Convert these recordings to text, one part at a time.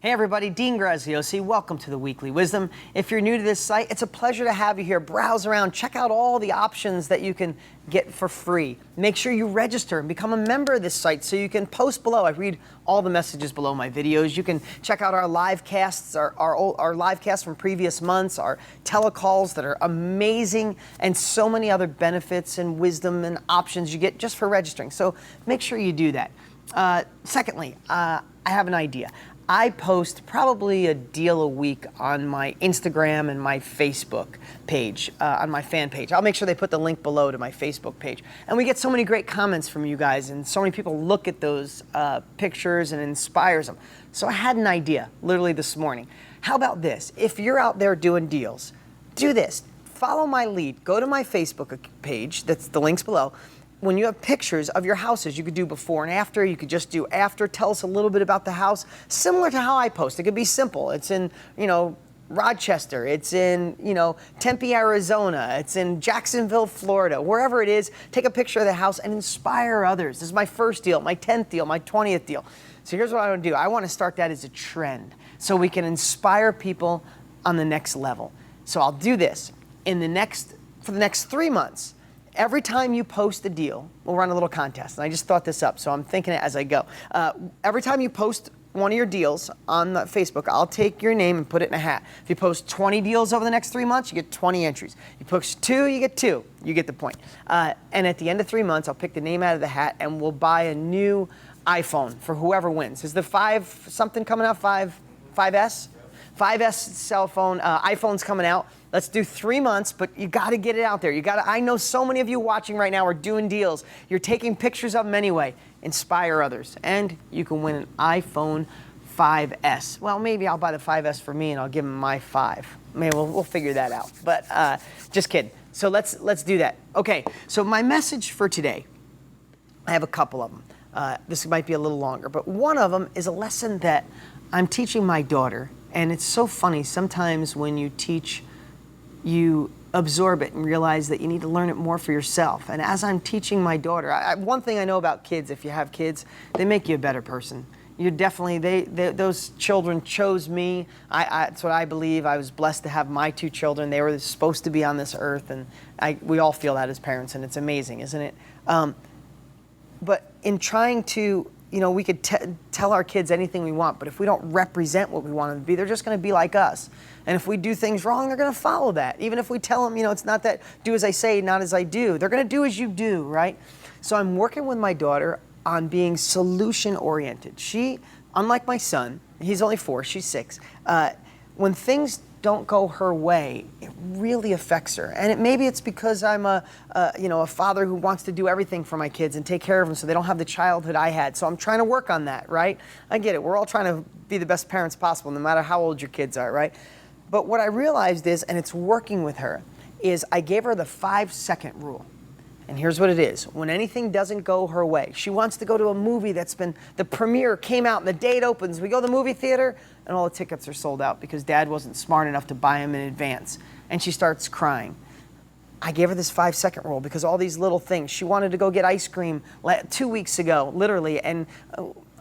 Hey everybody, Dean Graziosi. Welcome to the Weekly Wisdom. If you're new to this site, it's a pleasure to have you here. Browse around, check out all the options that you can get for free. Make sure you register and become a member of this site so you can post below. I read all the messages below my videos. You can check out our live casts, our live casts from previous months, our telecalls that are amazing, and so many other benefits and wisdom and options you get just for registering. So make sure you do that. Secondly, I have an idea. I post probably a deal a week on my Instagram and my Facebook page, on my fan page. I'll make sure they put the link below to my Facebook page. And we get so many great comments from you guys, and so many people look at those pictures and it inspires them. So I had an idea literally this morning. How about this? If you're out there doing deals, do this. Follow my lead. Go to my Facebook page. That's the links below. When you have pictures of your houses, you could do before and after, you could just do after, tell us a little bit about the house, similar to how I post. It could be simple. It's in, Rochester, it's in, Tempe, Arizona, it's in Jacksonville, Florida, wherever it is, take a picture of the house and inspire others. This is my first deal, my 10th deal, my 20th deal. So here's what I want to do. I want to start that as a trend so we can inspire people on the next level. So I'll do this for the next 3 months. Every time you post a deal, we'll run a little contest. And I just thought this up, so I'm thinking it as I go. Every time you post one of your deals on Facebook, I'll take your name and put it in a hat. If you post 20 deals over the next 3 months, you get 20 entries. You post 2, you get 2. You get the point. And at the end of 3 months, I'll pick the name out of the hat and we'll buy a new iPhone for whoever wins. Is the 5 something coming out? 5S? 5S cell phone, iPhone's coming out. Let's do 3 months, but you got to get it out there. I know so many of you watching right now are doing deals. You're taking pictures of them anyway. Inspire others, and you can win an iPhone 5S. Well, maybe I'll buy the 5S for me, and I'll give them my 5. Maybe we'll figure that out. But just kidding. So let's do that. Okay. So my message for today, I have a couple of them. This might be a little longer, but one of them is a lesson that I'm teaching my daughter, and it's so funny. Sometimes when you teach, you absorb it and realize that you need to learn it more for yourself. And as I'm teaching my daughter, one thing I know about kids, if you have kids, they make you a better person. You're definitely, those children chose me. That's what I believe. I was blessed to have my 2 children. They were supposed to be on this earth, and we all feel that as parents, and it's amazing, isn't it? But in trying to, we could tell our kids anything we want, but if we don't represent what we want them to be, they're just going to be like us. And if we do things wrong, they're going to follow that. Even if we tell them, it's not that do as I say, not as I do. They're going to do as you do, right? So I'm working with my daughter on being solution-oriented. She, unlike my son, he's only 4, she's 6, when things don't go her way, it really affects her. And maybe it's because I'm a father who wants to do everything for my kids and take care of them so they don't have the childhood I had. So I'm trying to work on that, right? I get it. We're all trying to be the best parents possible, no matter how old your kids are, right? But what I realized is, and it's working with her, is I gave her the 5-second rule. And here's what it is. When anything doesn't go her way, she wants to go to a movie the premiere came out and the date opens. We go to the movie theater and all the tickets are sold out because Dad wasn't smart enough to buy them in advance. And she starts crying. I gave her this 5-second rule because all these little things. She wanted to go get ice cream 2 weeks ago, literally, and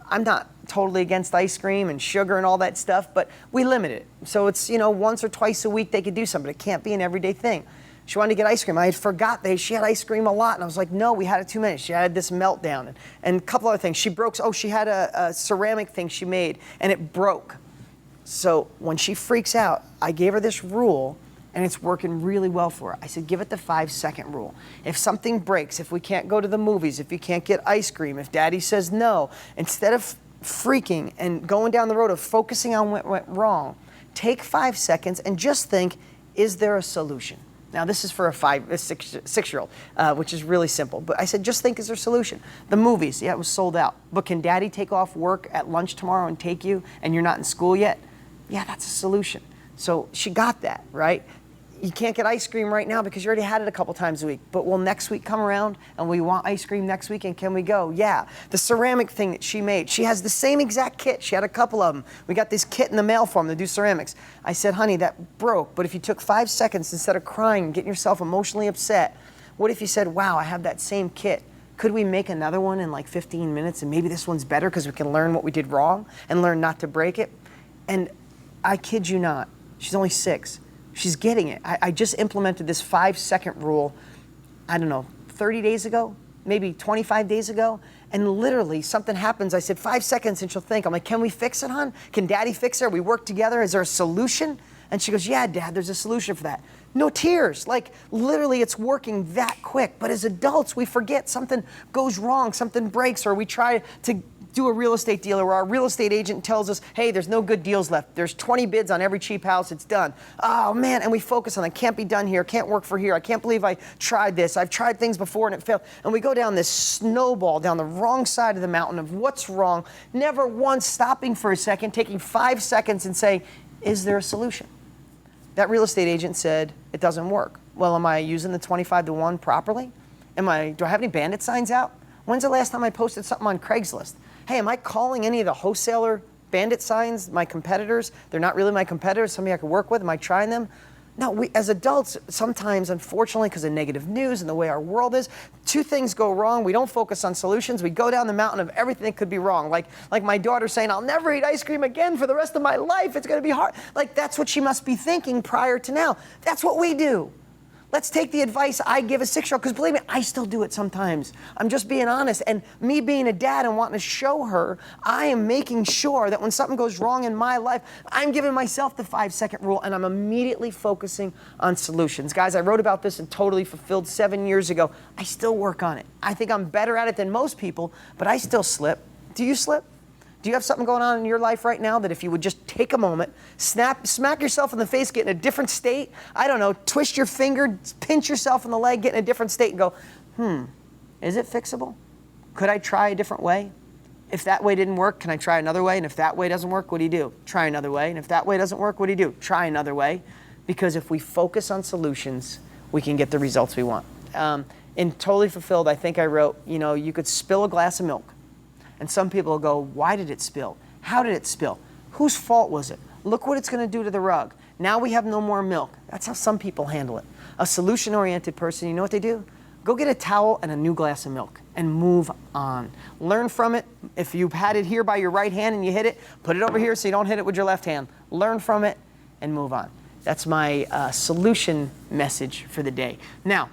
I'm not totally against ice cream and sugar and all that stuff, but we limit it. So it's, once or twice a week they could do something. It can't be an everyday thing. She wanted to get ice cream. I had forgot that she had ice cream a lot, and I was like, no, we had it too many. She had this meltdown, and a couple other things. She had a ceramic thing she made, and it broke. So when she freaks out, I gave her this rule, and it's working really well for her. I said, give it the 5-second rule. If something breaks, if we can't go to the movies, if you can't get ice cream, if Daddy says no, instead of freaking and going down the road of focusing on what went wrong, take 5 seconds and just think, is there a solution? Now, this is for a 6-year-old, which is really simple. But I said, just think, is there a solution? The movies, yeah, it was sold out. But can Daddy take off work at lunch tomorrow and take you, and you're not in school yet? Yeah, that's a solution. So she got that, right? You can't get ice cream right now because you already had it a couple times a week. But will next week come around and we want ice cream next week, and can we go? Yeah. The ceramic thing that she made, she has the same exact kit. She had a couple of them. We got this kit in the mail for them to do ceramics. I said, honey, that broke. But if you took 5 seconds instead of crying and getting yourself emotionally upset, what if you said, wow, I have that same kit. Could we make another one in like 15 minutes and maybe this one's better because we can learn what we did wrong and learn not to break it? And I kid you not, she's only 6. She's getting it. I just implemented this 5-second rule, I don't know, 30 days ago, maybe 25 days ago. And literally something happens. I said, 5 seconds, and she'll think. I'm like, can we fix it, hon? Can Daddy fix it? We work together. Is there a solution? And she goes, yeah, Dad, there's a solution for that. No tears. Like, literally, it's working that quick. But as adults, we forget something goes wrong, something breaks, or we try to do a real estate deal where our real estate agent tells us, hey, there's no good deals left. There's 20 bids on every cheap house. It's done. Oh, man. And we focus on it. Can't be done here. Can't work for here. I can't believe I tried this. I've tried things before and it failed. And we go down this snowball down the wrong side of the mountain of what's wrong, never once stopping for a second, taking 5 seconds and saying, is there a solution? That real estate agent said, it doesn't work. Well, am I using the 25-to-1 properly? Do I have any bandit signs out? When's the last time I posted something on Craigslist? Hey, am I calling any of the wholesaler bandit signs my competitors? They're not really my competitors, somebody I could work with. Am I trying them? No, we as adults, sometimes, unfortunately, because of negative news and the way our world is, 2 things go wrong. We don't focus on solutions. We go down the mountain of everything that could be wrong. Like my daughter saying, I'll never eat ice cream again for the rest of my life. It's going to be hard. Like, that's what she must be thinking prior to now. That's what we do. Let's take the advice I give a 6-year-old, because believe me, I still do it sometimes. I'm just being honest. And me being a dad and wanting to show her, I am making sure that when something goes wrong in my life, I'm giving myself the 5-second rule, and I'm immediately focusing on solutions. Guys, I wrote about this in Totally Fulfilled 7 years ago. I still work on it. I think I'm better at it than most people, but I still slip. Do you slip? Do you have something going on in your life right now that if you would just take a moment, smack yourself in the face, get in a different state, I don't know, twist your finger, pinch yourself in the leg, get in a different state and go, is it fixable? Could I try a different way? If that way didn't work, can I try another way? And if that way doesn't work, what do you do? Try another way. And if that way doesn't work, what do you do? Try another way. Because if we focus on solutions, we can get the results we want. In Totally Fulfilled, I think I wrote, you could spill a glass of milk. And some people will go, why did it spill? How did it spill? Whose fault was it? Look what it's going to do to the rug. Now we have no more milk. That's how some people handle it. A solution-oriented person, you know what they do? Go get a towel and a new glass of milk and move on. Learn from it. If you had it here by your right hand and you hit it, put it over here so you don't hit it with your left hand. Learn from it and move on. That's my solution message for the day. Now,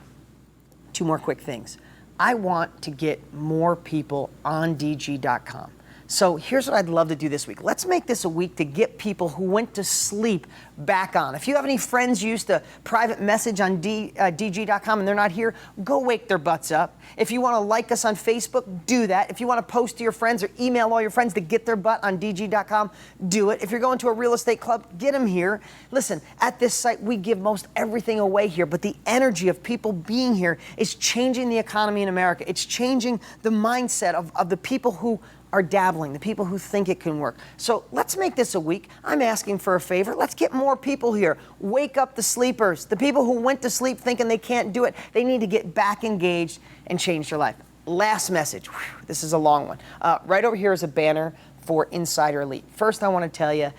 2 more quick things. I want to get more people on DG.com. So here's what I'd love to do this week. Let's make this a week to get people who went to sleep back on. If you have any friends you used to private message on DG.com and they're not here, go wake their butts up. If you want to like us on Facebook, do that. If you want to post to your friends or email all your friends to get their butt on DG.com, do it. If you're going to a real estate club, get them here. Listen, at this site, we give most everything away here, but the energy of people being here is changing the economy in America. It's changing the mindset of the people who are dabbling, the people who think it can work. So let's make this a week. I'm asking for a favor. Let's get more people here. Wake up the sleepers, the people who went to sleep thinking they can't do it. They need to get back engaged and change their life. Last message. Whew, this is a long one. Right over here is a banner for Insider Elite. First, I want to tell you,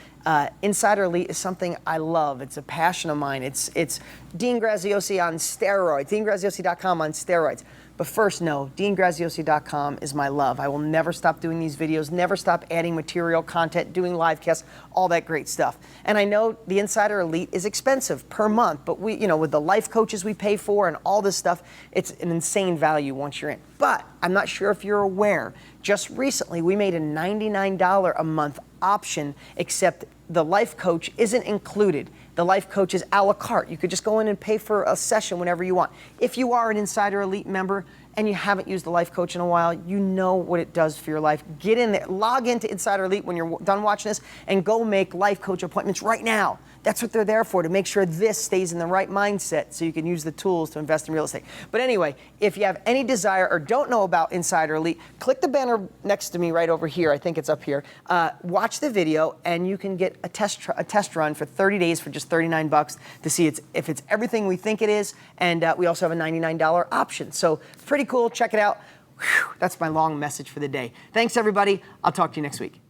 Insider Elite is something I love. It's a passion of mine. It's Dean Graziosi on steroids, DeanGraziosi.com on steroids. But first, no, DeanGraziosi.com is my love. I will never stop doing these videos, never stop adding material, content, doing live casts, all that great stuff. And I know the Insider Elite is expensive per month, but we, with the life coaches we pay for and all this stuff, it's an insane value once you're in. But I'm not sure if you're aware, just recently we made a $99 a month option, except the life coach isn't included. The life coach is a la carte. You could just go in and pay for a session whenever you want. If you are an Insider Elite member and you haven't used the life coach in a while, you know what it does for your life. Get in there, log into Insider Elite when you're done watching this, and go make life coach appointments right now. That's what they're there for, to make sure this stays in the right mindset so you can use the tools to invest in real estate. But anyway, if you have any desire or don't know about Insider Elite, click the banner next to me right over here. I think it's up here. Watch the video, and you can get a test run for 30 days for just $39 to see if it's everything we think it is. And we also have a $99 option. So pretty cool. Check it out. Whew, that's my long message for the day. Thanks, everybody. I'll talk to you next week.